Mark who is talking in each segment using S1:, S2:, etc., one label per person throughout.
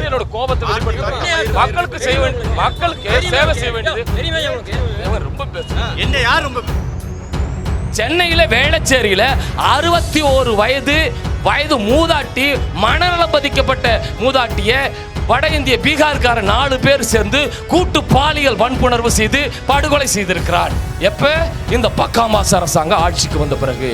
S1: என்னோட கோபத்தை வெளிப்படுத்த மக்களுக்கு செய்ய வேண்டிய மக்களுக்கு சேவை செய்ய வேண்டியது ரொம்ப பேச
S2: என்ன யார் ரொம்ப
S1: சென்னையில வேளச்சேரியில 61 வயது மூதாட்டி மனநலம் பாதிக்கப்பட்ட மூதாட்டிய வட இந்திய பீகார்கார 4 பேர் சேர்ந்து கூட்டு பாலியல் வன்புணர்வு செய்து படுகொலை செய்திருக்கிறார். எப்ப இந்த பக்காமாஸ் அரசாங்கம் ஆட்சிக்கு வந்த பிறகு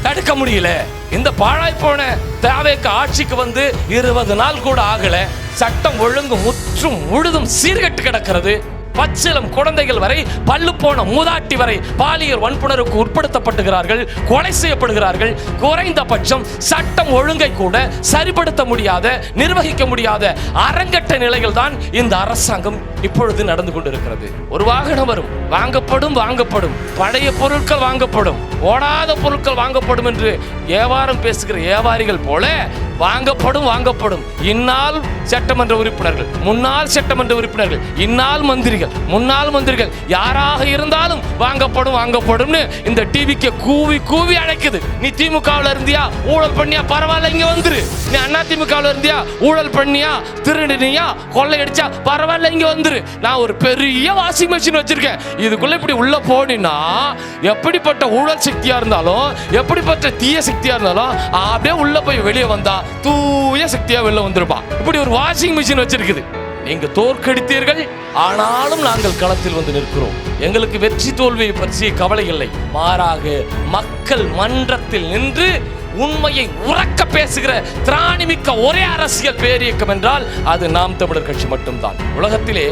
S1: தடுக்க முடியல. இந்த பாழாய் போன தேவைக்கு ஆட்சிக்கு வந்து 20 நாள் கூட ஆகல. சட்டம் ஒழுங்கு முற்றும் முழுதும் சீர்கட்டு கிடக்கிறது. பச்சிலம் குழந்தைகள் வரை பல்லு போன மூதாட்டி வரை பாலியல் வன்புணர்வுக்கு உட்படுத்தப்படுகிறார்கள், கொலை செய்யப்படுகிறார்கள். குறைந்தபட்சம் சட்டம் ஒழுங்கை கூட சரிப்படுத்த முடியாத, நிர்வகிக்க முடியாத அரங்கட்ட நிலைகள் தான் இந்த அரசாங்கம் இப்பொழுது நடந்து கொண்டிருக்கிறது. ஒரு வாகனம் வரும், வாங்கப்படும், பழைய பொருட்கள் வாங்கப்படும், ஓடாத பொருட்கள் வாங்கப்படும் என்று வியாபாரம் பேசுகிற வியாபாரிகள் போல வாங்கப்படும். இந்நாள் சட்டமன்ற உறுப்பினர்கள், முன்னாள் சட்டமன்ற உறுப்பினர்கள், இந்நாள் மந்திரிகள், முன்னாள் மந்திரிகள் யாராக இருந்தாலும் வாங்கப்படும் இந்த டிவிக்கு கூவி அழைக்குது. நீ திமுகவில் இருந்தியா, ஊழல் பண்ணியா, பரவாயில்ல இங்க வந்துரு. நீ அண்ணா திமுகவில் இருந்தியா, ஊழல் பண்ணியா, திருடினியா, கொள்ளையடிச்சா, பரவாயில்ல இங்க வந்துரு. நான் ஒரு பெரிய வாஷிங் மெஷின் வச்சிருக்கேன், இதுக்குள்ள இப்படி உள்ள போனா எப்படிப்பட்ட ஊழல் சக்தியா இருந்தாலும், எப்படிப்பட்ட தீய சக்தியா இருந்தாலும் அப்படியே உள்ள போய் வெளியே வந்தா தூய சக்தியா வெளில வந்துருப்பா. இப்படி ஒரு வாஷிங் மெஷின் வச்சிருக்குது. நீங்க தோற்கடித்தீர்கள், ஆனாலும் நாங்கள் களத்தில் வந்து நிற்கிறோம். எங்களுக்கு வெற்றி தோல்வியை பற்றிய கவலை இல்லை. மாறாக மக்கள் மன்றத்தில் நின்று உண்மையை உறக்க பேசுகிற திராணிமிக்க ஒரே அரசியல் பேரியக்கம் என்றால் அது நாம் தமிழர் கட்சி மட்டும்தான். உலகத்திலே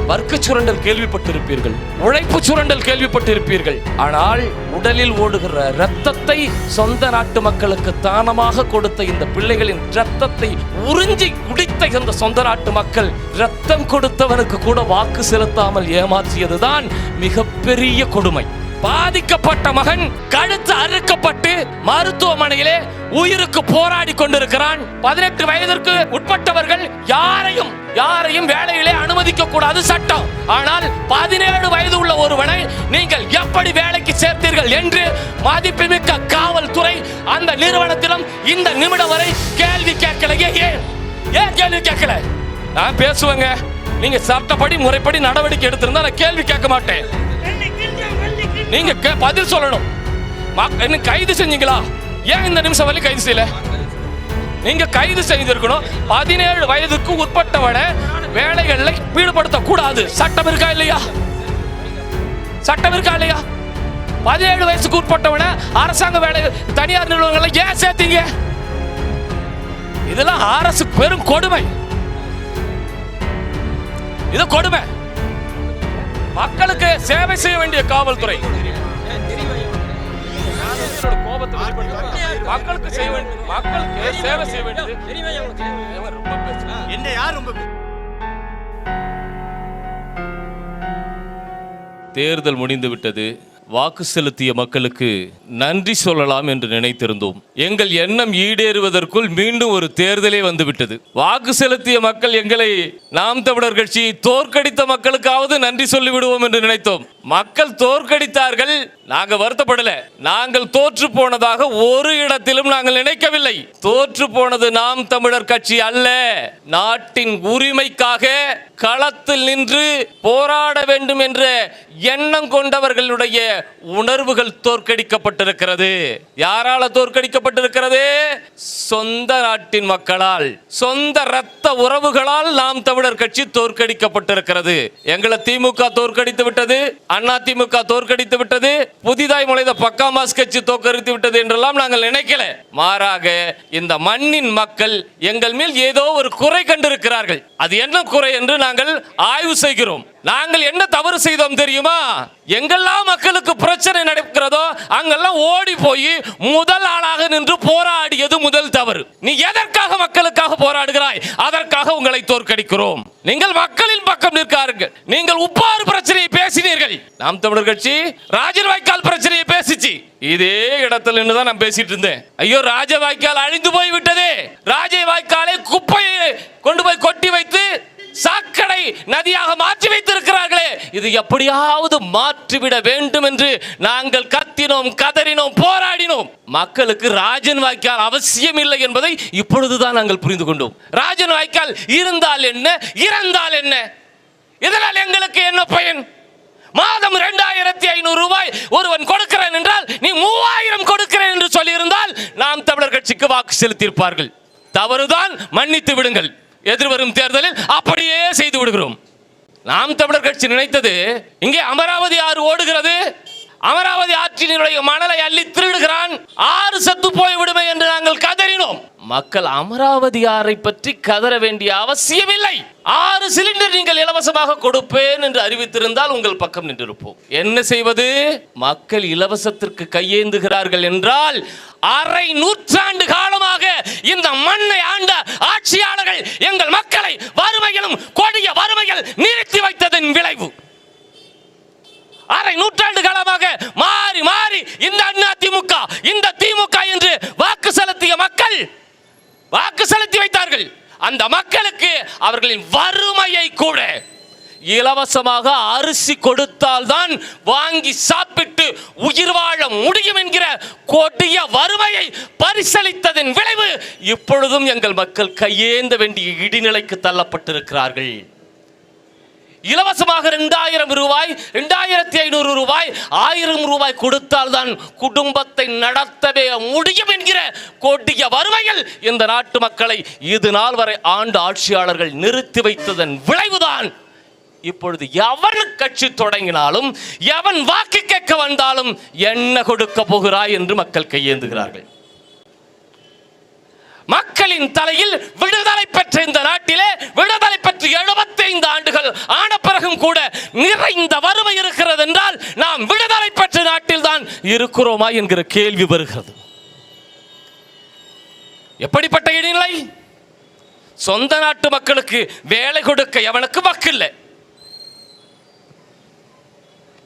S1: வர்க்க சுரண்டல் கேள்விப்பட்டிருப்பீர்கள், உழைப்பு சுரண்டல் கேள்விப்பட்டிருப்பீர்கள். ஆனால் உடலில் ஓடுகிற இரத்தத்தை சொந்த நாட்டு மக்களுக்கு தானமாக கொடுத்த இந்த பிள்ளைகளின் இரத்தத்தை உறிஞ்சி குடித்த இந்த சொந்த நாட்டு மக்கள் இரத்தம் கொடுத்தவனுக்கு கூட வாக்கு செலுத்தாமல் ஏமாற்றியதுதான் மிகப்பெரிய கொடுமை. பாதிக்கப்பட்ட மகன் கழுத்து அறுக்கப்பட்டு மருத்துவமனையிலே உயிருக்கு போராடி கொண்டிருக்கிறான். 18 வயதிற்கு உட்பட்டவர்கள் யாரையும் வேலையிலே அனுமதிக்க கூடாது சட்டம். ஆனால் 17 வயது உள்ள ஒருவனை நீங்கள் எப்படி வேலைக்கு சேர்த்தீர்கள் என்று மதிப்புமிக்க காவல்துறை அந்த நிறுவனத்திலும் இந்த நிமிடம் வரை கேள்வி கேட்கலையே. ஏன் கேள்வி கேட்கல? நான் பேசுவேங்க, நீங்க சட்டப்படி முறைப்படி நடவடிக்கை எடுத்திருந்தா நான் கேள்வி கேட்க மாட்டேன். நீங்க பதில் சொல்லணும். என்ன கைது செஞ்சீங்களா? ஏன் இந்த நிமிஷம் வரை கைது செய்யல? நீங்க கைது செய்திருக்கணும். 17 வயதுக்கு உட்பட்டவனை வேலைகளில் ஈடுபடுத்த கூடாது. சட்டம் இருக்கா இல்லையா? 17 வயசுக்கு உட்பட்டவனை அரசாங்க வேலை தனியார் நிறுவனங்களை ஏன் சேர்த்தீங்க? இதெல்லாம் அரசு பெரும் கொடுமை. இது கொடுமை. மக்களுக்கு சேவை செய்ய வேண்டிய காவல்துறை மக்களுக்கு சேவை செய்ய வேண்டியது
S2: என்ன யார் ரொம்ப
S1: தேர்தல் முடிந்து விட்டது. வாக்கு செலுத்திய மக்களுக்கு நன்றி சொல்லலாம் என்று நினைத்திருந்தோம். எங்கள் எண்ணம் ஈடேறுவதற்குள் மீண்டும் ஒரு தேர்தலே வந்துவிட்டது. வாக்கு செலுத்திய மக்கள் எங்களை நாம் தமிழர் கட்சி தோற்கடித்த மக்களுக்காவது நன்றி சொல்லிவிடுவோம் என்று நினைத்தோம். மக்கள் தோற்கடித்தார்கள். நாங்கள் வருத்தப்படல. நாங்கள் தோற்று போனதாக ஒரு இடத்திலும் நாங்கள் நினைக்கவில்லை. தோற்று போனது நாம் தமிழர் கட்சி அல்ல. நாட்டின் உரிமைக்காக களத்தில் நின்று போராட வேண்டும் என்ற எண்ணம் கொண்டவர்களுடைய உணர்வுகள் தோற்கடிக்கப்பட்டிருக்கிறது. யாரால தோற்கடிக்கப்பட்டிருக்கிறது? சொந்த நாட்டின் மக்களால், சொந்த இரத்த உறவுகளால் நாம் தமிழர் கட்சி தோற்கடிக்கப்பட்டிருக்கிறது. எங்களை திமுக தோற்கடித்து விட்டது, அண்ணா திமுக தோற்கடித்து விட்டது, புதிதாய் முளைத்த பக்காமாஸ் கட்சி தோற்கடித்து விட்டது என்றெல்லாம் நாங்கள் நினைக்கல. மாறாக இந்த மண்ணின் மக்கள் எங்கள் மேல் ஏதோ ஒரு குறை கண்டிருக்கிறார்கள். அது என்ன குறை என்று நாங்கள் ஆய்வு செய்கிறோம். நாங்கள் என்ன தவறு செய்தோம் தெரியுமா? எங்கெல்லாம் மக்களுக்கு பிரச்சனை நடக்கிறதோ அங்கெல்லாம் ஓடி போய் முதல் ஆளாக நின்று போராடியது முதல் தவறு. நீ எதற்காக மக்களுக்காக போராடுகிறாய்? அதற்காக உங்களை தோற்கடிக்கிறோம். நீங்கள் மக்களின் பக்கம் நிற்கார்கள். நீங்கள் உப்பாறு பிரச்சனையை பேசினீர்கள். நாம் தமிழர் கட்சி ராஜவாய்க்கால் பிரச்சனையை பேசிச்சு. இதே இடத்துல நின்றுதான் நான் பேசிட்டு இருந்தேன். ஐயோ, ராஜவாய்க்கால் அழிந்து போய் விட்டதே. ராஜவாய்க்காலை குப்பையை கொண்டு போய் கொட்டி வைத்து சாக்கடை நதியாக மாற்றி வைத்திருக்கிறார்களே, இது இது எப்படியாவது மாற்றிவிட வேண்டும் என்று நாங்கள் கத்தினோம், கதறினோம், போராடினோம். மக்களுக்கு ராஜன் வாய்க்கால் அவசியம் இல்லை என்பதை இப்பொழுதுதான் நாங்கள் புரிந்து கொண்டோம். ராஜன் வாய்க்கால் இருந்தால் என்ன, இறந்தால் என்ன? இதனால் எங்களுக்கு என்ன பயன்? மாதம் 2500 ரூபாய் ஒருவன் கொடுக்கிறேன் என்றால் நீ 3000 கொடுக்கிறேன் என்று சொல்லியிருந்தால் நாம் தமிழர் கட்சிக்கு வாக்கு செலுத்தியிருப்பார்கள். தவறுதான், மன்னித்து விடுங்கள். எதிர்வரும் தேர்தலில் அப்படியே செய்து விடுகிறோம். நாம் தமிழர் கட்சி நினைத்தது, இங்கே அமராவதி ஆறு ஓடுகிறது, அமராவதி ஆற்றினுடைய மணலை அள்ளி திருடுகிறான், ஆறு செத்து போய் விடுமே என்று நாங்கள் கதறினோம். மக்கள் அமராவதி ஆறை பற்றி கதற வேண்டிய அவசியம் இல்லை. 6 சிலிண்டர் நீங்கள் இலவசமாக கொடுப்பேன் என்று அறிவித்திருந்தால் உங்கள் பக்கம் நின்றிருப்போம். என்ன செய்வது? மக்கள் இலவசத்திற்கு கையேந்துகிறார்கள் என்றால் அரை நூற்றாண்டு காலமாக இந்த மண்ணை ஆண்ட ஆட்சியாளர்கள் எங்கள் மக்களை வறுமையிலும் கொடிய வறுமையில் நிறுத்தி வைத்ததன் விளைவு. அரை நூற்றாண்டு காலமாக மாறி மாறி இந்த அண்ணா திமுக, இந்த திமுக என்று வாக்கு செலுத்திய மக்கள் வாக்கு செலுத்தி வைத்தார்கள். அந்த மக்களுக்கு அவர்களின் வறுமையை கூட இலவசமாக அரிசி கொடுத்தால் தான் வாங்கி சாப்பிட்டு உயிர் வாழ முடியும் என்கிற கொடிய வறுமையை பரிசளித்ததன் விளைவு இப்பொழுதும் எங்கள் மக்கள் கையேந்த வேண்டிய இடிநிலைக்கு தள்ளப்பட்டிருக்கிறார்கள். இலவசமாக 2000 ரூபாய், 2500 ரூபாய், 1000 ரூபாய் கொடுத்தால் தான் குடும்பத்தை நடத்தவே முடியும் என்கிற கொடிய வறுமையில் இந்த நாட்டு மக்களை இது நாள் வரை ஆண்டு ஆட்சியாளர்கள் நிறுத்தி வைத்ததன் விளைவுதான் இப்பொழுது எவன் கட்சி தொடங்கினாலும், எவன் வாக்கு கேட்க வந்தாலும் என்ன கொடுக்க போகிறாய் என்று மக்கள் கையேந்துகிறார்கள். மக்களின் தலையில் விடுதலை பெற்ற இந்த நாட்டிலே விடுதலை பெற்று 75 ஆண்டுகள் ஆன பிறகும் கூட நிறைந்த வறுமை இருக்கிறது என்றால் நாம் விடுதலை பெற்ற நாட்டில் தான் இருக்கிறோமா என்கிற கேள்வி வருகிறது. எப்படிப்பட்ட இடைநிலை? சொந்த நாட்டு மக்களுக்கு வேலை கொடுக்க எவனுக்கு வக்கில்லை.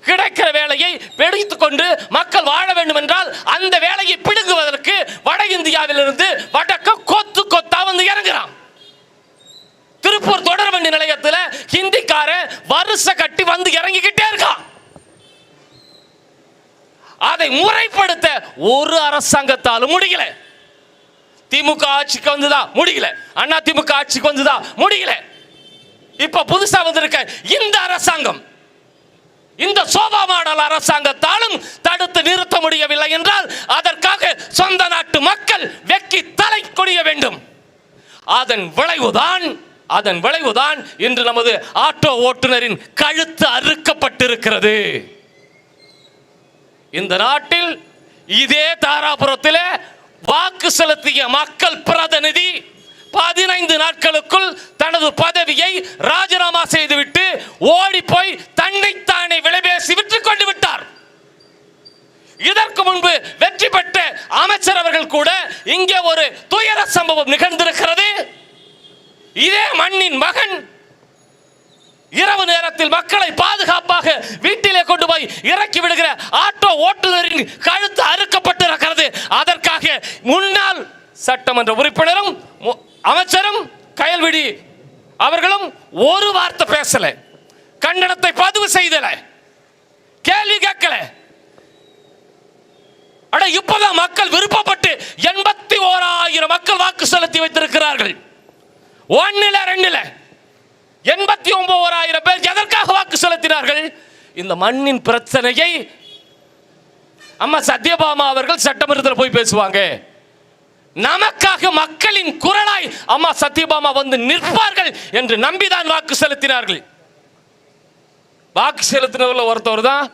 S1: கிடைக்கிற வேலையை எடுத்துக் கொண்டு மக்கள் வாழ வேண்டும் என்றால் அந்த வேலையை பிடுங்குவதற்கு வட இந்தியாவிலிருந்து வடக்க கொத்து கொத்தா வந்து இறங்குறான். திருப்பூர் தொடர்வண்டி நிலையத்தில் ஹிந்திக்கார வருஷ கட்டி வந்து இறங்கிக்கிட்டே இருக்கான். அதை முறைப்படுத்த ஒரு அரசாங்கத்தாலும் முடியல. திமுக ஆட்சிக்கு வந்துதா முடியல, அண்ணா திமுக ஆட்சிக்கு வந்துதா முடியல. இப்ப புதுசா வந்திருக்க இந்த அரசாங்கம், இந்த சோபா மாடல் அரசாங்கத்தாலும் தடுத்து நிறுத்த முடியவில்லை என்றால் அதற்காக சொந்த நாட்டு மக்கள் வெக்கி தலை கொடிய வேண்டும். அதன் விளைவுதான் இன்று நமது ஆட்டோ ஓட்டுநரின் கழுத்து அறுக்கப்பட்டிருக்கிறது. இந்த நாட்டில் இதே தாராபுரத்தில் வாக்கு செலுத்திய மக்கள் பிரதிநிதி 15 நாட்களுக்குள் தனது பதவியை ராஜினாமா செய்துவிட்டு ஓடி போய் தன்னைத்தானே விலைபேசி விற்றுக் கொண்டு விட்டார். இதற்கு முன்பு வெற்றி பெற்ற அமைச்சர் அவர்கள் கூட இங்கே ஒரு துயர சம்பவம் நிகழ்ந்திருக்கிறது. இதே மண்ணின் மகன் இரவு நேரத்தில் மக்களை பாதுகாப்பாக வீட்டிலே கொண்டு போய் இறக்கி விடுகிற ஆட்டோ ஓட்டுநரின் கழுத்து அறுக்கப்பட்டிருக்கிறது. அதற்காக முன்னாள் சட்டமன்ற உறுப்பினரும் அமைச்சரும் கயல்விழி அவர்களும் ஒரு வார்த்தை பேசல, கண்டனத்தை பதிவு செய்தல, கேள்வி கேட்கல. அட இப்பதான் மக்கள் விருப்பப்பட்டு 81,000 மக்கள் வாக்கு செலுத்தி வைத்திருக்கிறார்கள். 1 இல்ல 2 இல்ல 89,000 பேர் எதற்காக வாக்கு செலுத்தினார்கள்? இந்த மண்ணின் பிரச்சனையை அம்மா சத்யபாமா அவர்கள் சட்டமன்றத்தில் போய் பேசுவாங்க. நமக்காக மக்களின் குரலாய் அம்மா சத்யபாமா வந்து நிற்பார்கள் என்று நம்பிதான் வாக்கு செலுத்தினார்கள். வாக்கு செலுத்தினவர்கள் ஒருத்தவர் தான்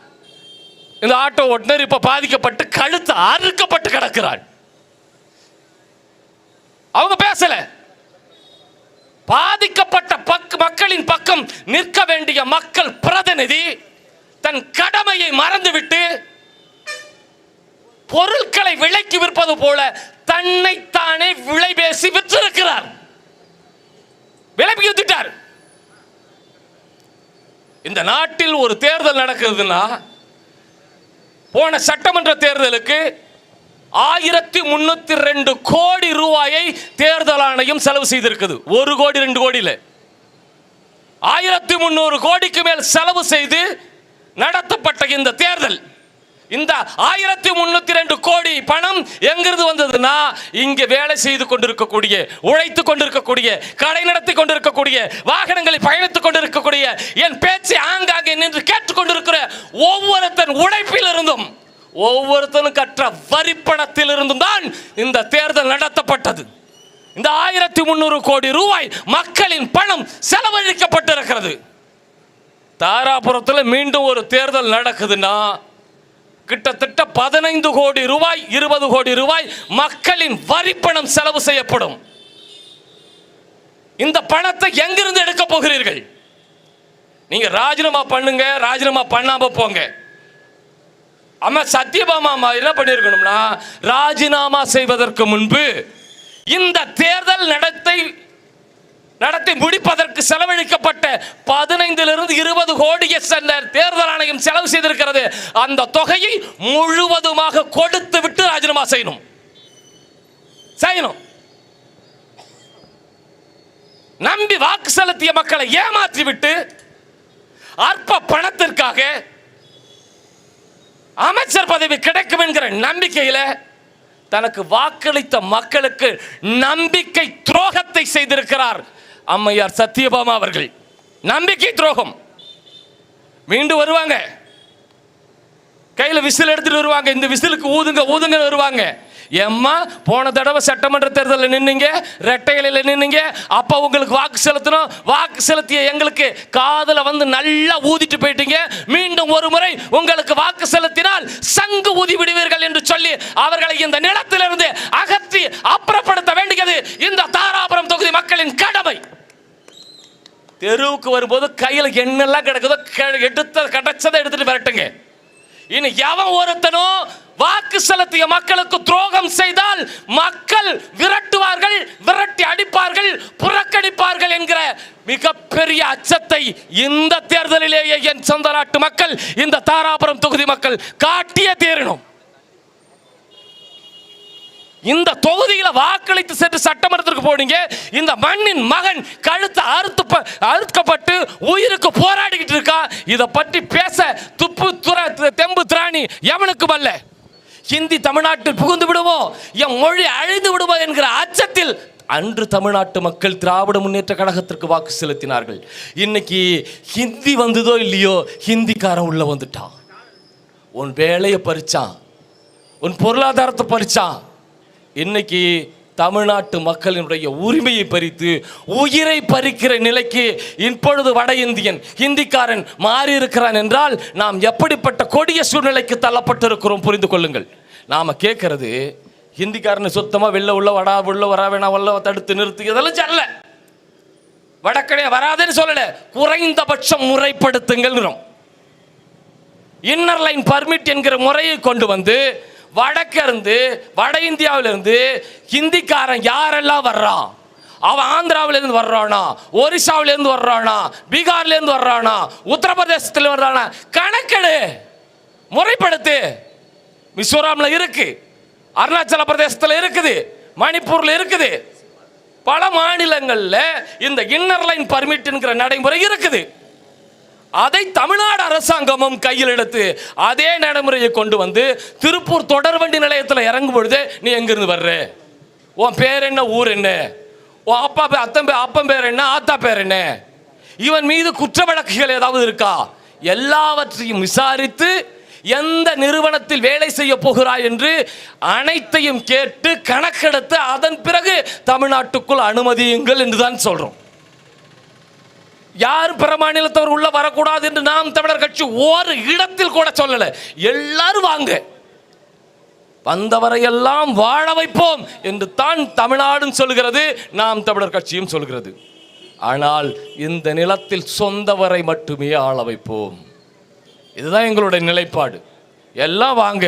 S1: இந்த ஆட்டோ ஓட்டுநர். இப்ப பாதிக்கப்பட்டு கழுத்து அறுக்கப்பட்டு கிடக்கிறார். அவங்க பேசல. பாதிக்கப்பட்ட மக்களின் பக்கம் நிற்க வேண்டிய மக்கள் பிரதிநிதி தன் கடமையை மறந்துவிட்டு பொருட்களை விலைக்கு விற்பது போல தன்னைத்தானே விலை பேசி விற்றிருக்கிறார். விலைக்கு வித்துட்டார். இந்த நாட்டில் ஒரு தேர்தல் நடக்கிறதுனா போன சட்டமன்ற தேர்தலுக்கு 1302 கோடி ரூபாயை தேர்தல் ஆணையம் செலவு செய்திருக்குது. 1 கோடி 2 கோடி இல்ல, 1300 கோடிக்கு மேல் செலவு செய்து நடத்தப்பட்ட இந்த தேர்தல், இந்த 1302 கோடி பணம் எங்கிருந்து வந்ததுன்னா, இங்கே வேலை செய்து கொண்டிருக்கக்கூடிய, உழைத்துக் கொண்டிருக்கக்கூடிய, கடை நடத்தி கொண்டிருக்கக்கூடிய, வாகனங்களை பயணித்துக் கொண்டிருக்கக்கூடிய, என் பேச்சை ஆங்காங்கே நின்று கேட்டுக்கொண்டிருக்கிற ஒவ்வொருத்தன் உழைப்பில் இருந்தும், ஒவ்வொருத்தனும் கற்ற வரிப்பணத்தில் இருந்தும் தான் இந்த தேர்தல் நடத்தப்பட்டது. இந்த 1300 கோடி ரூபாய் மக்களின் பணம் செலவழிக்கப்பட்டிருக்கிறது. தாராபுரத்தில் மீண்டும் ஒரு தேர்தல் நடக்குதுன்னா கிட்டத்தட்ட 15 கோடி ரூபாய், 20 கோடி ரூபாய் மக்களின் வரிப்பணம் செலவு செய்யப்படும். இந்த பணத்தை எங்கிருந்து எடுக்க போகிறீர்கள்? நீங்க ராஜினாமா பண்ணுங்க, ராஜினாமா பண்ணாம போங்க. அம்மா சத்யபாமா என்ன பண்ணிருக்கணும்னா, ராஜினாமா செய்வதற்கு முன்பு இந்த தேர்தல் நடத்தி முடிப்பதற்கு செலவழிக்கப்பட்ட 15 20 கோடியை தேர்தல் ஆணையம் செலவு செய்திருக்கிறது. அந்த தொகையை முழுவதுமாக கொடுத்து விட்டு ராஜினாமா செய்யணும். நம்பி வாக்கு செலுத்திய மக்களை ஏமாற்றி விட்டு அற்ப பணத்திற்காக அமைச்சர் பதவி கிடைக்கும் என்கிற நம்பிக்கையில தனக்கு வாக்களித்த மக்களுக்கு நம்பிக்கை துரோகத்தை செய்திருக்கிறார் அம்மையார் சத்யபாமா அவர்கள். நம்பிக்கை துரோகம். மீண்டும் வருவாங்க, கையில விசில் எடுத்துட்டு வருவாங்க, இந்த விசிலுக்கு ஊதுங்க ஊதுங்க வருவாங்க. ஏம்மா போன தடவை சட்டமன்ற தேர்தலில் நின்னீங்க, ரெட்டையில நின்னீங்க, அப்ப உங்களுக்கு வாக்கு செலுத்தணும், வாக்கு செலுத்திய எங்களுக்கு காதுல வந்து நல்லா ஊதிட்டு போயிட்டீங்க, மீண்டும் ஒரு முறை உங்களுக்கு வாக்கு செலுத்தினால் சங்கு ஊதி விடுவீர்கள் என்று சொல்லி அவர்களை இந்த நிலத்திலிருந்து அகற்றி அப்புறப்படுத்த வேண்டியது இந்த தாராபுரம் தொகுதி மக்களின் கடமை. தெருவுக்கு வரும்போது கையில் என்னெல்லாம் கிடக்குதோ கிடைச்சதை எடுத்துட்டு விரட்டுங்க. இனி எவன் ஒருத்தனும் வாக்கு செலுத்திய மக்களுக்கு துரோகம் செய்தால் மக்கள் விரட்டுவார்கள், விரட்டி அடிப்பார்கள், புறக்கணிப்பார்கள் என்கிற மிகப்பெரிய அச்சத்தை இந்த தேர்தலிலேயே என் சொந்த நாட்டு மக்கள், இந்த தாராபுரம் தொகுதி மக்கள் காட்டிய தீரணும். இந்த தொகுதியில வாக்களித்து சென்று சட்டமன்றத்திற்கு போனீங்க, இந்த மண்ணின் மகன் கழுத்து அறுக்கப்பட்டு உயிருக்கு போராடிக்கிட்டு இருக்கா. இதை பற்றி பேச தெம்பு திராணி எவனுக்கு அல்ல. ஹிந்தி தமிழ்நாட்டில் புகுந்து விடுவோம், என் மொழி அழிந்து விடுவோம் என்கிற அச்சத்தில் அன்று தமிழ்நாட்டு மக்கள் திராவிட முன்னேற்ற கழகத்திற்கு வாக்கு செலுத்தினார்கள். இன்னைக்கு ஹிந்தி வந்ததோ இல்லையோ, ஹிந்திக்காரன் உள்ள வந்துட்டான். உன் வேலையை பறிச்சான், உன் பொருளாதாரத்தை பறிச்சான். இன்னைக்கு தமிழ்நாட்டு மக்களினுடைய உரிமையை பறித்து உயிரை பறிக்கிற நிலைக்கு இப்பொழுது வட இந்தியன் ஹிந்திக்காரன் மாறி இருக்கிறான் என்றால் நாம் எப்படிப்பட்ட கொடிய சூழ்நிலைக்கு தள்ளப்பட்டிருக்கிறோம் புரிந்து கொள்ளுங்கள். நாம கேட்கறது ஹிந்திக்காரனை சுத்தமா வெளில உள்ள வர வேணாம், உள்ள தடுத்து நிறுத்தி இதெல்லாம் சொல்ல, வடக்கடை வராதுன்னு சொல்லல, குறைந்தபட்சம் முறைப்படுத்துங்கள். இன்னர் லைன் பர்மிட் என்கிற முறையை கொண்டு வந்து வடக்கிருந்து வட இந்தியாவிலிருந்து ஹிந்திக்காரன் யாரெல்லாம் வர்றான், அவன் ஆந்திராவிலிருந்து வர்றானா, ஒரிசாவிலிருந்து வர்றானா, பீகார்லேருந்து வர்றானா, உத்தரப்பிரதேசத்தில் வர்றானா, கணக்கெடு, முறைப்படுத்து. மிசோராம்ல இருக்கு, அருணாச்சல பிரதேசத்தில் இருக்குது, மணிப்பூர்ல இருக்குது, பல மாநிலங்களில் இந்த இன்னர் லைன் பர்மிட் என்கிற நடைமுறை இருக்குது. அதை தமிழ்நாடு அரசாங்கமும் கையில் எடுத்து அதே நடைமுறையை கொண்டு வந்து திருப்பூர் தொடர்வண்டி நிலையத்தில் இறங்கும் பொழுது நீ எங்கிருந்து வர்ற, உன் பேர் என்ன, ஊர் என்ன, உன் அப்பன் பேர் என்ன, ஆத்தா பேர் என்ன, இவன் மீது குற்ற வழக்குகள் ஏதாவது இருக்கா, எல்லாவற்றையும் விசாரித்து எந்த நிறுவனத்தில் வேலை செய்ய போகிறாய் என்று அனைத்தையும் கேட்டு கணக்கெடுத்து அதன் பிறகு தமிழ்நாட்டுக்குள் அனுமதியுங்கள் என்றுதான் சொல்றோம். யார் பிற மாநிலத்தவர் உள்ள வரக்கூடாது என்று நாம் தமிழர் கட்சி ஒரு இடத்தில் கூட சொல்லல. எல்லாரும் வாங்க, வந்தவரையெல்லாம் வாழ வைப்போம் என்று தான் தமிழ்நாடும் சொல்கிறது, நாம் தமிழர் கட்சியும் சொல்கிறது. ஆனால் இந்த நிலத்தில் சொந்தவரை மட்டுமே ஆள வைப்போம். இதுதான் எங்களுடைய நிலைப்பாடு. எல்லாம் வாங்க,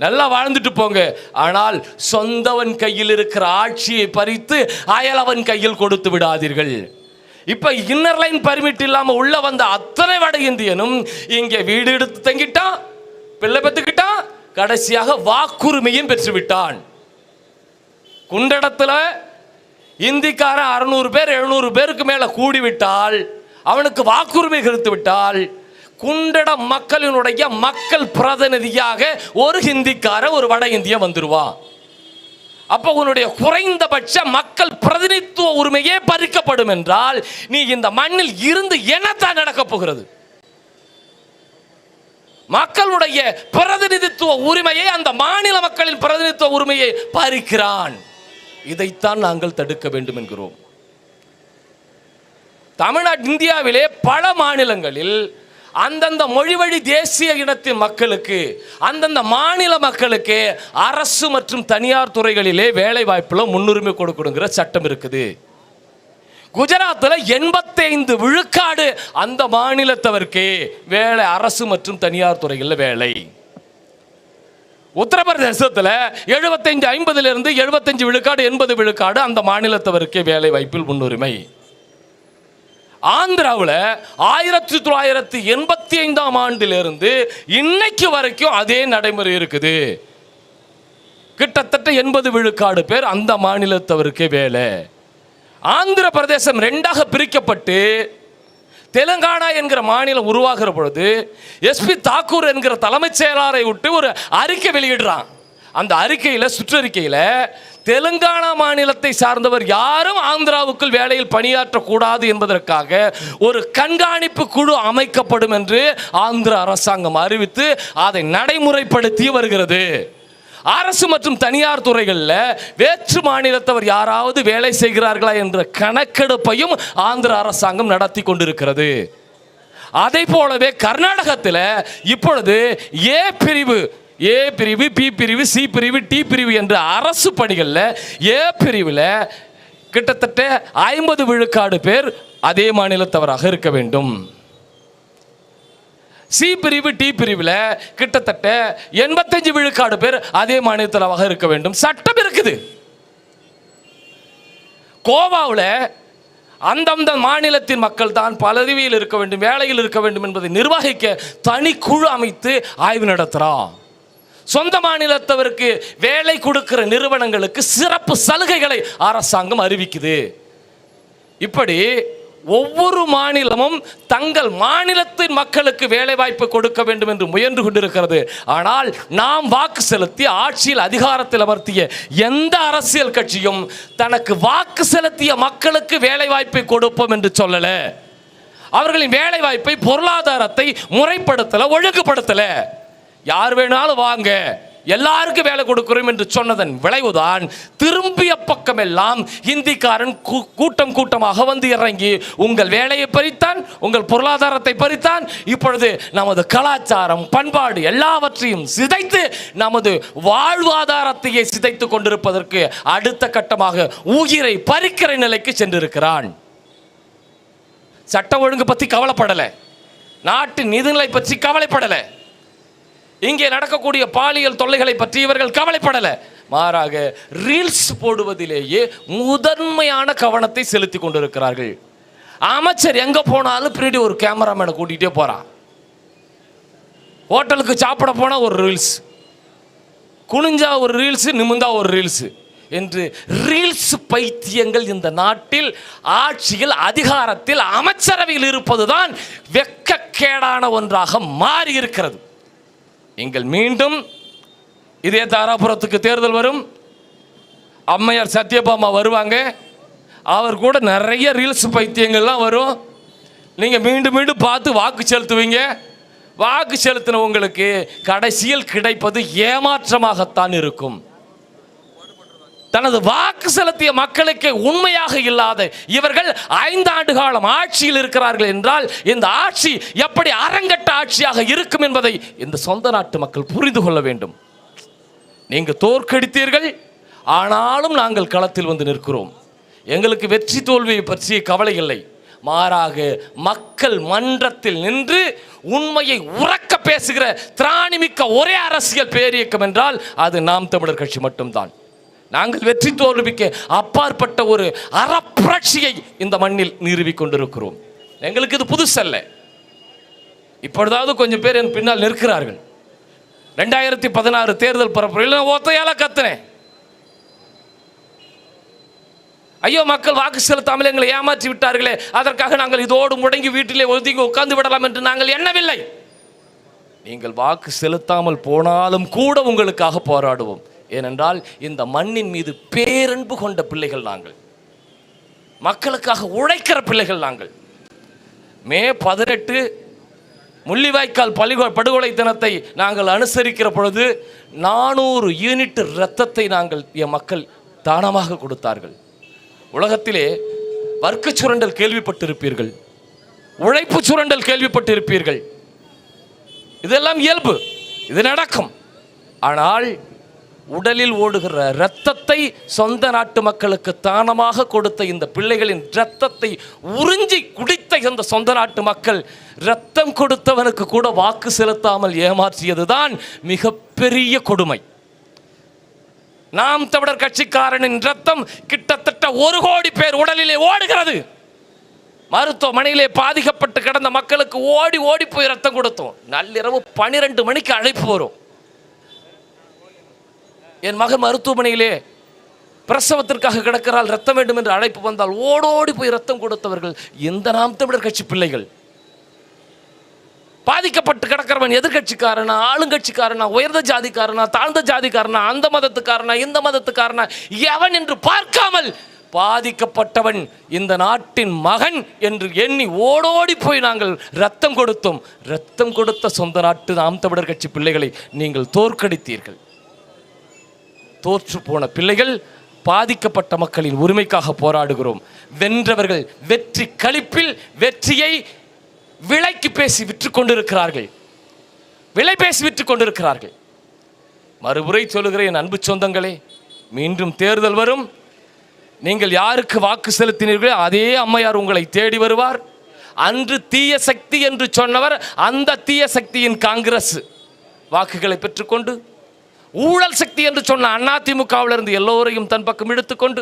S1: நல்லா வாழ்ந்துட்டு போங்க, ஆனால் சொந்தவன் கையில் இருக்கிற ஆட்சியை பறித்து அயலவன் கையில் கொடுத்து விடாதீர்கள். இப்ப இன்னர் லைன் பர்மிட் இல்லாம உள்ள வந்த அத்தனை வட இந்தியனும் இங்கே வீடு எடுத்து தங்கிட்டான், பிள்ளை பெற்றுக்கிட்டான், கடைசியாக வாக்குரிமையும் பெற்றுவிட்டான். குண்டடத்துல இந்திக்காரன் 600 பேர் 700 பேருக்கு மேல கூடிவிட்டால் அவனுக்கு வாக்குரிமை கொடுத்து விட்டால் குண்டட மக்களினுடைய மக்கள் பிரதிநிதியாக ஒரு ஹிந்திக்கார ஒரு வட இந்திய வந்துருவா. அப்ப உன்னுடைய குறைந்தபட்ச மக்கள் பிரதிநிதித்துவ உரிமையே பறிக்கப்படும் என்றால் நீ இந்த மண்ணில் இருந்து என்னத்தான் நடக்க போகிறது? மக்களுடைய பிரதிநிதித்துவ உரிமையை, அந்த மாநில மக்களின் பிரதிநிதித்துவ உரிமையை பறிக்கிறான். இதைத்தான் நாங்கள் தடுக்க வேண்டும் என்கிறோம். தமிழ்நாடு இந்தியாவிலே பல மாநிலங்களில் அந்தந்த மொழிவழி தேசிய இனத்தின் மக்களுக்கு, அந்தந்த மாநில மக்களுக்கு அரசு மற்றும் தனியார் துறைகளிலே வேலை வாய்ப்புல முன்னுரிமை கொடுக்கணுங்கிற சட்டம் இருக்குது. குஜராத்தில் 85 விழுக்காடு அந்த மாநிலத்தவருக்கு வேலை, அரசு மற்றும் தனியார் துறைகளில் வேலை. உத்தரப்பிரதேசத்தில் 75 50 75 விழுக்காடு 80 விழுக்காடு அந்த மாநிலத்தவருக்கு வேலை வாய்ப்பில் முன்னுரிமை. ஆந்திராவில் 1985 ஆண்டிலிருந்து இன்னைக்கு வரைக்கும் அதே நடைமுறை இருக்குது. கிட்டத்தட்ட 80 விழுக்காடு பேர் அந்த மாநிலத்தவருக்கு வேலை. ஆந்திர பிரதேசம் 2ஆக பிரிக்கப்பட்டு தெலுங்கானா என்கிற மாநிலம் உருவாகிற பொழுது எஸ்பி தாக்கூர் என்கிற தலைமைச் செயலாளரை விட்டு ஒரு அறிக்கை வெளியிடுறான். அந்த அறிக்கையில், சுற்றறிக்கையில், தெலுங்கானா மாநிலத்தை சார்ந்தவர் யாரும் ஆந்திராவுக்குள் வேலையில் பணியாற்றக்கூடாது என்பதற்காக ஒரு கண்காணிப்பு குழு அமைக்கப்படும் என்று ஆந்திர அரசாங்கம் அறிவித்து அதை நடைமுறைப்படுத்தி வருகிறது. அரசு மற்றும் தனியார் துறைகளில் வேற்று மாநிலத்தவர் யாராவது வேலை செய்கிறார்களா என்ற கணக்கெடுப்பையும் ஆந்திர அரசாங்கம் நடத்தி கொண்டிருக்கிறது. அதை போலவே கர்நாடகத்தில் இப்பொழுது ஏ பிரிவு, பி பிரிவு, சி பிரிவு, டி பிரிவு என்ற அரசு பணிகளில் ஏ பிரிவில் கிட்டத்தட்ட 50 விழுக்காடு பேர் அதே மாநிலத்தவராக இருக்க வேண்டும். சி பிரிவு, டி பிரிவில் கிட்டத்தட்ட 85 விழுக்காடு பேர் அதே மாநிலத்தவராக இருக்க வேண்டும். சட்டம் இருக்குது. கோவாவில் அந்தந்த மாநிலத்தின் மக்கள் தான் பதவியில் இருக்க வேண்டும், வேலையில் இருக்க வேண்டும் என்பதை நிர்வகிக்க தனி குழு அமைத்து ஆய்வு நடத்துகிறான். சொந்த மாநிலத்தவருக்கு வேலை கொடுக்கிற நிறுவனங்களுக்கு சிறப்பு சலுகைகளை அரசாங்கம் அறிவிக்குது. இப்படி ஒவ்வொரு மாநிலமும் தங்கள் மாநிலத்தின் மக்களுக்கு வேலை வாய்ப்பு கொடுக்க வேண்டும் என்று முயன்று கொண்டிருக்கிறது. ஆனால் நாம் வாக்கு செலுத்தி ஆட்சியில் அதிகாரத்தில் அமர்த்திய எந்த அரசியல் கட்சியும் தனக்கு வாக்கு செலுத்திய மக்களுக்கு வேலை வாய்ப்பை கொடுப்போம் என்று சொல்லல. அவர்களின் வேலை வாய்ப்பை, பொருளாதாரத்தை முறைப்படுத்தல, ஒழுங்குபடுத்தல. யார் வேணாலும் வாங்க, எல்லாருக்கும் வேலை கொடுக்கிறோம் என்று சொன்னதன் விளைவுதான் திரும்பிய பக்கம் எல்லாம் ஹிந்திக்காரன் கூட்டம் கூட்டமாக வந்து இறங்கி உங்கள் வேலையை பறித்தான், உங்கள் பொருளாதாரத்தை பறித்தான். இப்பொழுது நமது கலாச்சாரம், பண்பாடு எல்லாவற்றையும் சிதைத்து நமது வாழ்வாதாரத்தையே சிதைத்து கொண்டிருப்பதற்கு அடுத்த கட்டமாக உயிரை பறிக்கிற நிலைக்கு சென்றிருக்கிறான். சட்ட ஒழுங்கு பற்றி கவலைப்படலை, நாட்டின் நிதிநிலை பற்றி கவலைப்படலை, இங்கே நடக்கக்கூடிய பாலியல் தொல்லைகளை பற்றி இவர்கள் கவலைப்படலை. மாறாக ரீல்ஸ் போடுவதிலேயே முதன்மையான கவனத்தை செலுத்தி கொண்டிருக்கிறார்கள். அமைச்சர் எங்க போனாலும் பின்னாடி ஒரு கேமராமேனை கூட்டிகிட்டே போறான். ஹோட்டலுக்கு சாப்பிட போனா ஒரு ரீல்ஸ், குனிஞ்சா ஒரு ரீல்ஸ், நிமிந்தா ஒரு ரீல்ஸ் என்று ரீல்ஸ் பைத்தியங்கள் இந்த நாட்டில் ஆட்சியில், அதிகாரத்தில், அமைச்சரவையில் இருப்பதுதான் வெட்கக்கேடான ஒன்றாக மாறி இருக்கிறது. நீங்கள் மீண்டும் இதே தாராபுரத்துக்கு தேர்தல் வரும், அம்மையார் சத்யபாமா வருவாங்க, அவர் கூட நிறைய ரீல்ஸ் பைத்தியங்கள்லாம் வரும். நீங்கள் மீண்டும் மீண்டும் பார்த்து வாக்கு செலுத்துவீங்க. வாக்கு செலுத்தின உங்களுக்கு கடைசியில் கிடைப்பது ஏமாற்றமாகத்தான் இருக்கும். தனது வாக்கு செலுத்திய மக்களுக்கு உண்மையாக இல்லாத இவர்கள் 5 ஆண்டு காலம் ஆட்சியில் இருக்கிறார்கள் என்றால் இந்த ஆட்சி எப்படி அரங்கட்ட ஆட்சியாக இருக்கும் என்பதை இந்த சொந்த நாட்டு மக்கள் புரிந்து கொள்ள வேண்டும். நீங்கள் தோற்கடித்தீர்கள், ஆனாலும் நாங்கள் களத்தில் வந்து நிற்கிறோம். எங்களுக்கு வெற்றி தோல்வியை பற்றிய கவலை இல்லை. மாறாக மக்கள் மன்றத்தில் நின்று உண்மையை உறக்க பேசுகிற திராணிமிக்க ஒரே அரசியல் பேரியக்கம் என்றால் அது நாம் தமிழர் கட்சி மட்டும்தான். நாங்கள் வெற்றி தோல்விக்கு அப்பாற்பட்ட ஒரு அறப்புரட்சியை இந்த மண்ணில் நிறுவிக் கொண்டிருக்கிறோம். எங்களுக்கு இது புதுசல்ல. இப்பொழுதாவது கொஞ்சம் பேர் என் பின்னால் நிற்கிறார்கள். 2016 தேர்தல் பரப்புரையில் ஒத்தையால கத்துனேன். ஐயோ மக்கள் வாக்கு செலுத்தாமல் எங்களை ஏமாற்றி விட்டார்களே, அதற்காக நாங்கள் இதோடு முடங்கி வீட்டிலே ஒதுங்கி உட்கார்ந்து விடலாம் என்று நாங்கள் எண்ணவில்லை. நீங்கள் வாக்கு செலுத்தாமல் போனாலும் கூட உங்களுக்காக போராடுவோம். ஏனென்றால் இந்த மண்ணின் மீது பேரன்பு கொண்ட பிள்ளைகள் நாங்கள், மக்களுக்காக உழைக்கிற பிள்ளைகள் நாங்கள். மே 18 முள்ளிவாய்க்கால் படுகொலை தினத்தை நாங்கள் அனுசரிக்கிற பொழுது 400 யூனிட் இரத்தத்தை நாங்கள் என் மக்கள் தானமாக கொடுத்தார்கள். உலகத்திலே வர்க்க சுரண்டல் கேள்விப்பட்டிருப்பீர்கள், உழைப்பு சுரண்டல் கேள்விப்பட்டிருப்பீர்கள். இதெல்லாம் இயல்பு, இது நடக்கும். ஆனால் உடலில் ஓடுகிற இரத்தத்தை சொந்த நாட்டு மக்களுக்கு தானமாக கொடுத்த இந்த பிள்ளைகளின் இரத்தத்தை உறிஞ்சி குடித்த இந்த சொந்த நாட்டு மக்கள் இரத்தம் கொடுத்தவனுக்கு கூட வாக்கு செலுத்தாமல் ஏமாற்றியதுதான் மிகப்பெரிய கொடுமை. நாம் தமிழர் கட்சிக்காரனின் இரத்தம் கிட்டத்தட்ட 1 கோடி பேர் உடலிலே ஓடுகிறது. மருத்துவமனையிலே பாதிக்கப்பட்டு கிடந்த மக்களுக்கு ஓடி ஓடி போய் ரத்தம் கொடுத்தோம். நள்ளிரவு 12 மணிக்கு அழைப்பு வரும். என் மகன் மருத்துவமனையிலே பிரசவத்திற்காக கிடக்கிறாள், ரத்தம் வேண்டும் என்று அழைப்பு வந்தால் ஓடோடி போய் ரத்தம் கொடுத்தவர்கள் இந்த நாம் தமிழர் கட்சி பிள்ளைகள். பாதிக்கப்பட்டு கிடக்கிறவன் எதிர்கட்சிக்காரனா, ஆளுங்கட்சிக்காரனா, உயர்ந்த ஜாதிக்காரனா, தாழ்ந்த ஜாதிக்காரனா, அந்த மதத்துக்காரனா, இந்த மதத்துக்காரனா, எவன் என்று பார்க்காமல் பாதிக்கப்பட்டவன் இந்த நாட்டின் மகன் என்று எண்ணி ஓடோடி போய் நாங்கள் ரத்தம் கொடுத்தோம். ரத்தம் கொடுத்த சொந்த நாட்டு நாம் தமிழர் கட்சி பிள்ளைகளை நீங்கள் தோற்கடித்தீர்கள். தோற்று போன பிள்ளைகள், பாதிக்கப்பட்ட மக்களின் உரிமைக்காக போராடுகிறோம். வென்றவர்கள் வெற்றி களிப்பில் வெற்றியை விலைக்கு பேசி விற்று கொண்டிருக்கிறார்கள், விலை பேசி விற்று கொண்டிருக்கிறார்கள். மறுபுறை சொல்லுகிறேன் அன்பு சொந்தங்களே, மீண்டும் தேர்தல் வரும். நீங்கள் யாருக்கு வாக்கு செலுத்தினீர்களோ அதே அம்மையார் உங்களை தேடி வருவார். அன்று தீய சக்தி என்று சொன்னவர் அந்த தீய சக்தியின் காங்கிரஸ் வாக்குகளை பெற்றுக்கொண்டு, ஊழல் சக்தி என்று சொன்ன அதிமுகவில் இருந்து எல்லோரையும் தன் பக்கம் இழுத்துக்கொண்டு,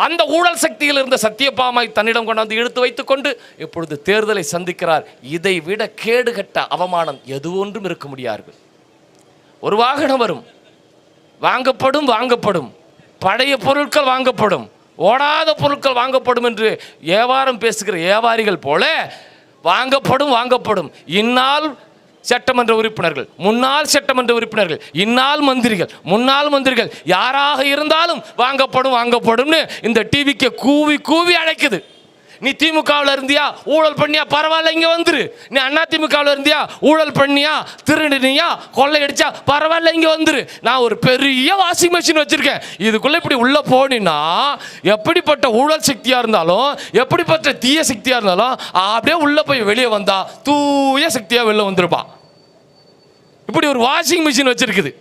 S1: அந்த ஊழல் சக்தியில் இருந்த சத்தியபாமாய் தன்னிடம் கொண்டாந்து இழுத்து வைத்துக்கொண்டு இப்பொழுது தேர்தலை சந்திக்கிறார். இதை விட கேடுகட்ட அவமானம் எது ஒன்றும் இருக்க முடியாது. ஒரு வாகனம் வரும், வாங்கப்படும், பழைய பொருட்கள் வாங்கப்படும், ஓடாத பொருட்கள் வாங்கப்படும் என்று வியாபாரம் பேசுகிற வியாபாரிகள் போல வாங்கப்படும். இந்நாள் சட்டமன்ற உறுப்பினர்கள், முன்னாள் சட்டமன்ற உறுப்பினர்கள், இந்நாள் மந்திரிகள், முன்னாள் மந்திரிகள் யாராக இருந்தாலும் வாங்கப்படும் இந்த டிவிக்கு கூவி கூவி அழைக்குது. நீ திமுகவில் இருந்தியா, ஊழல் பண்ணியா, பரவாயில்ல இங்கே வந்துரு. நீ அதிமுகவில் இருந்தியா, ஊழல் பண்ணியா, திருடினியா, கொள்ளையடிச்சா, பரவாயில்ல இங்கே வந்துரு. நான் ஒரு பெரிய வாஷிங் மிஷின் வச்சுருக்கேன், இதுக்குள்ளே இப்படி உள்ளே போனீன்னா எப்படிப்பட்ட ஊழல் சக்தியாக இருந்தாலும், எப்படிப்பட்ட தீய சக்தியாக இருந்தாலும் அப்படியே உள்ளே போய் வெளியே வந்தா தூய சக்தியாக வெளில வந்துருப்பா. இப்படி ஒரு வாஷிங் மிஷின் வச்சுருக்குது.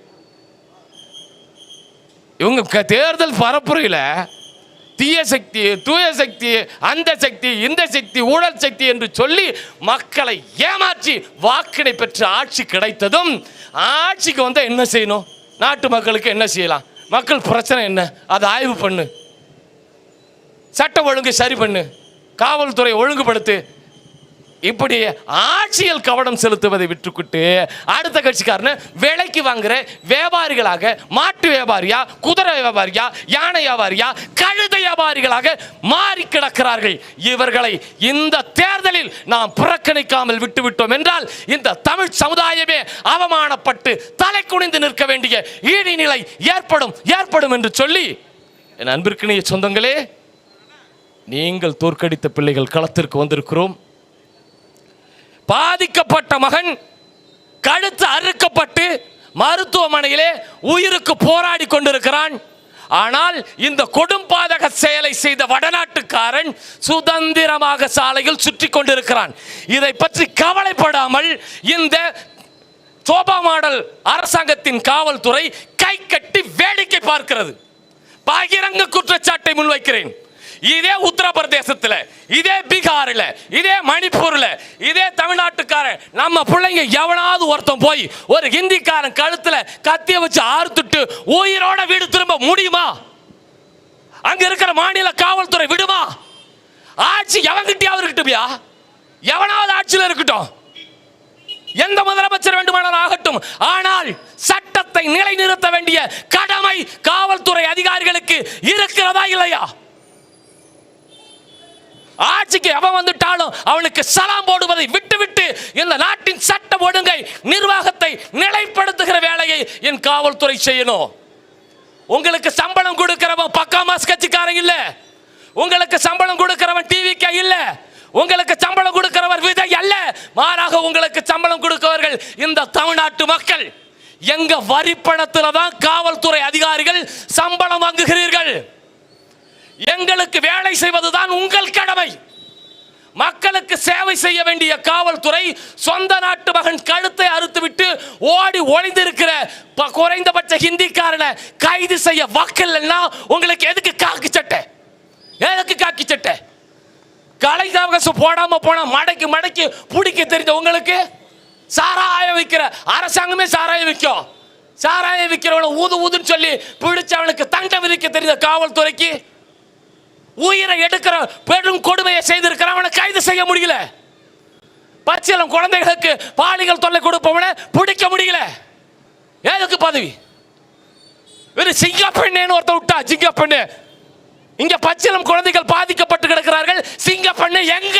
S1: இவங்க தேர்தல் பரப்புரையில் தீய சக்தி, தூய சக்தி, அந்த சக்தி, இந்த சக்தி, ஊழல் சக்தி என்று சொல்லி மக்களை ஏமாற்றி வாக்கினை பெற்று ஆட்சி கிடைத்ததும், ஆட்சிக்கு வந்தால் என்ன செய்யணும், நாட்டு மக்களுக்கு என்ன செய்யலாம், மக்கள் பிரச்சனை என்ன, அதை ஆய்வு பண்ணு, சட்டம் ஒழுங்கு சரி பண்ணு, காவல்துறை ஒழுங்குபடுத்து. இப்படி ஆட்சியில் கவனம் செலுத்துவதை விட்டுக்கிட்டு அடுத்த கட்சிக்காரனை விலைக்கு வாங்குற வியாபாரிகளாக, மாட்டு வியாபாரியா, குதிரை வியாபாரியா, யானை வியாபாரியா, கழுத வியாபாரிகளாக மாறி கிடக்கிறார்கள். இவர்களை இந்த தேர்தலில் நாம் புறக்கணிக்காமல் விட்டுவிட்டோம் என்றால் இந்த தமிழ் சமுதாயமே அவமானப்பட்டு தலை குனிந்து நிற்க வேண்டிய ஈடி நிலை ஏற்படும் என்று சொல்லி, என் அன்பிற்கினிய சொந்தங்களே, நீங்கள் தோற்கடித்த பிள்ளைகள் களத்திற்கு வந்திருக்கிறோம். பாதிக்கப்பட்ட மகன் கழுத்து அறுக்கப்பட்டு மருத்துவமனையிலே உயிருக்கு போராடி கொண்டிருக்கிறான். ஆனால் இந்த கொடும்பாதக செயலை செய்த வடநாட்டுக்காரன் சுதந்திரமாக சாலையில் சுற்றி கொண்டிருக்கிறான். இதை பற்றி கவலைப்படாமல் இந்த சோபா மாடல் அரசாங்கத்தின் காவல்துறை கை கட்டி வேடிக்கை பார்க்கிறது. பகிரங்க குற்றச்சாட்டை முன்வைக்கிறேன். இதே உத்தரப்பிரதேசத்தில், இதே பீகாரில், இதே மணிப்பூரில், இதே தமிழ்நாட்டுக்காரன் நம்ம பிள்ளைங்க எவனாவது ஒருத்தன் போய் ஒரு ஹிந்திக்காரன் கழுத்தில் கத்திய வச்சு ஆறுத்துட்டு உயிரோட வீடு திரும்ப முடியுமா? அங்க இருக்கிற மாநில காவல்துறை விடுமா? ஆட்சி எவன்கிட்டயாவது இருக்கட்டும்யா, எவனாவது ஆட்சியில் இருக்கட்டும், எந்த முதலமைச்சர் வேண்டுமானாலும் ஆகட்டும். ஆனால் சட்டத்தை நிலைநிறுத்த வேண்டிய கடமை காவல்துறை அதிகாரிகளுக்கு இருக்கிறதா இல்லையா? ஆட்சிக்கு எவன் வந்துட்டாலும் அவனுக்கு சலாம் போடுவதை விட்டுவிட்டு இந்த நாட்டின் சட்டம் ஒழுங்கை நிர்வாகத்தை நிலைப்படுத்துகிற வேலையை என் காவல்துறை செய்யணும். உங்களுக்கு சம்பளம் கொடுக்கிறவன் பக்கா மாஸ் கட்சிக்காரங்க இல்ல, உங்களுக்கு சம்பளம் கொடுக்கிறவன் டிவிக்கே இல்ல, உங்களுக்கு சம்பளம் கொடுக்கிறவர் விஜய் அல்ல, மாறாக உங்களுக்கு சம்பளம் கொடுக்கிறவர்கள் இந்த தமிழ்நாட்டு மக்கள். எங்க வரி பணத்துல தான் காவல்துறை அதிகாரிகள் சம்பளம் வாங்குகிறீர்கள். எங்களுக்கு வேலை செய்வதுதான் உங்கள் கடமை. மக்களுக்கு சேவை செய்ய வேண்டிய காவல்துறை சொந்த நாட்டு மகன் கழுத்தை அறுத்துவிட்டு ஓடி ஒளிந்திருக்கிற குறைந்தபட்ச ஹிந்திக்காரனை கைது செய்ய வக்கல்னா உங்களுக்கு எதுக்கு காக்கி சட்டை? எதுக்கு காக்கி சட்டை? கலை அவகாசம் போடாம போனா மடக்கி மடக்கி பிடிக்க தெரிஞ்ச உங்களுக்கு சாராயம் விற்கிற அரசாங்கமே சாராயம் விற்கும். சாராயம் விற்கிறவனை ஊது ஊதுன்னு சொல்லி பிடிச்சவனுக்கு தண்டனை விதிக்க தெரிஞ்ச காவல்துறைக்கு உயிரை எடுக்கிற பெரும் கொடுமையை செய்திருக்கிற அவனை கைது செய்ய முடியல. பச்சிலம் குழந்தைகளுக்கு பாலியல் தொல்லை கொடுப்பவனை பிடிக்க முடியல. எதுக்கு பதவி? ஒரு சிங்கப்பெண்ணு ஒருத்தர் விட்டா சிங்கப்பெண்ணு. இங்க பச்சிலம் குழந்தைகள் பாதிக்கப்பட்டு கிடக்கிறார்கள். சிங்கப்பெண்ணு எங்க?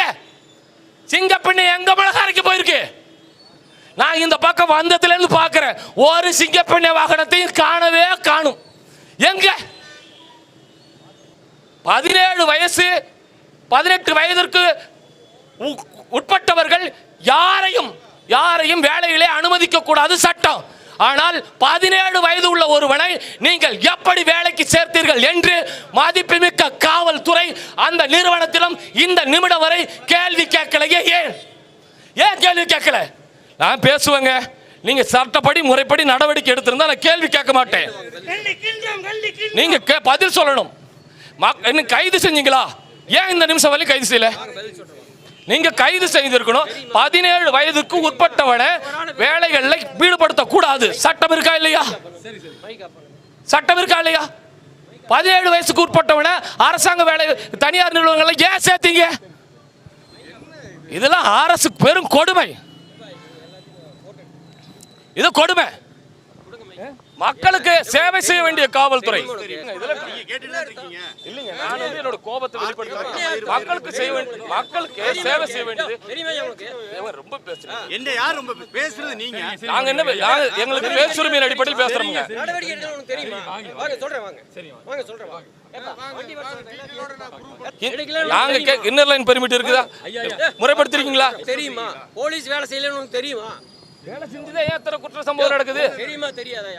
S1: சிங்கப்பெண்ணு எங்க மிளகாரைக்கு போயிருக்கு? நான் இந்த பக்கம் வந்ததுல இருந்து பார்க்கிறேன், ஒரு சிங்கப்பெண்ணை வாகனத்தையும் காணவே காணும். எங்க? 17 வயசு 18 வயதிற்கு உட்பட்டவர்கள் யாரையும் வேலையிலே அனுமதிக்க கூடாது சட்டம். ஆனால் 17 வயது உள்ள ஒருவனை நீங்கள் எப்படி வேலைக்கு சேர்த்தீர்கள் என்று மதிப்புமிக்க காவல்துறை அந்த நிறுவனத்திலும் இந்த நிமிடம் வரை கேள்வி கேட்கலையே. ஏன் கேள்வி கேட்கல? நான் பேசுவேங்க, நீங்க சட்டப்படி முறைப்படி நடவடிக்கை எடுத்திருந்தா நான் கேள்வி கேட்க மாட்டேன். நீங்க பதில் சொல்லணும். என்ன கைது செஞ்சீங்களா? ஏன் இந்த நிமிஷம் வரை கைது செய்யல? நீங்க கைது செய்திருக்கணும். 17 வயதுக்கு உட்பட்டவனை வேலைகள்ல ஈடுபடுத்த கூடாது. சட்டம் இருக்கா இல்லையா? சட்டம் இருக்கா இல்லையா? 17 வயசுக்கு உட்பட்டவனை அரசாங்க வேலை தனியார் நிறுவனங்கள்ல ஏன் சேர்த்தீங்க? இதெல்லாம் அரசு பெரும் கொடுமை. இது கொடுமை. மக்களுக்கு சேவை செய்ய வேண்டிய காவல்துறை. இல்லைங்க, நான் என்னோட கோபத்தை வெளிப்படுத்துறேன். மக்களுக்கு சேவை செய்ய வேண்டியது. ரொம்ப பேசுறேன். என்ன யார் ரொம்ப பேசுறது? நீங்க நாங்க என்ன எங்களுக்கு பேசுரிமையின் அடிப்படையில் பேசுறோம்ங்க. நாங்க இன்னர் லைன் பெர்மிட் இருக்குதா? முறைப்படுத்திருக்கீங்களா? தெரியுமா? போலீஸ் வேலை செய்யலன்னு தெரியுமா? வேலை செஞ்சுதான் ஏன் குற்ற சம்பவம் நடக்குது? தெரியுமா? தெரியாதா?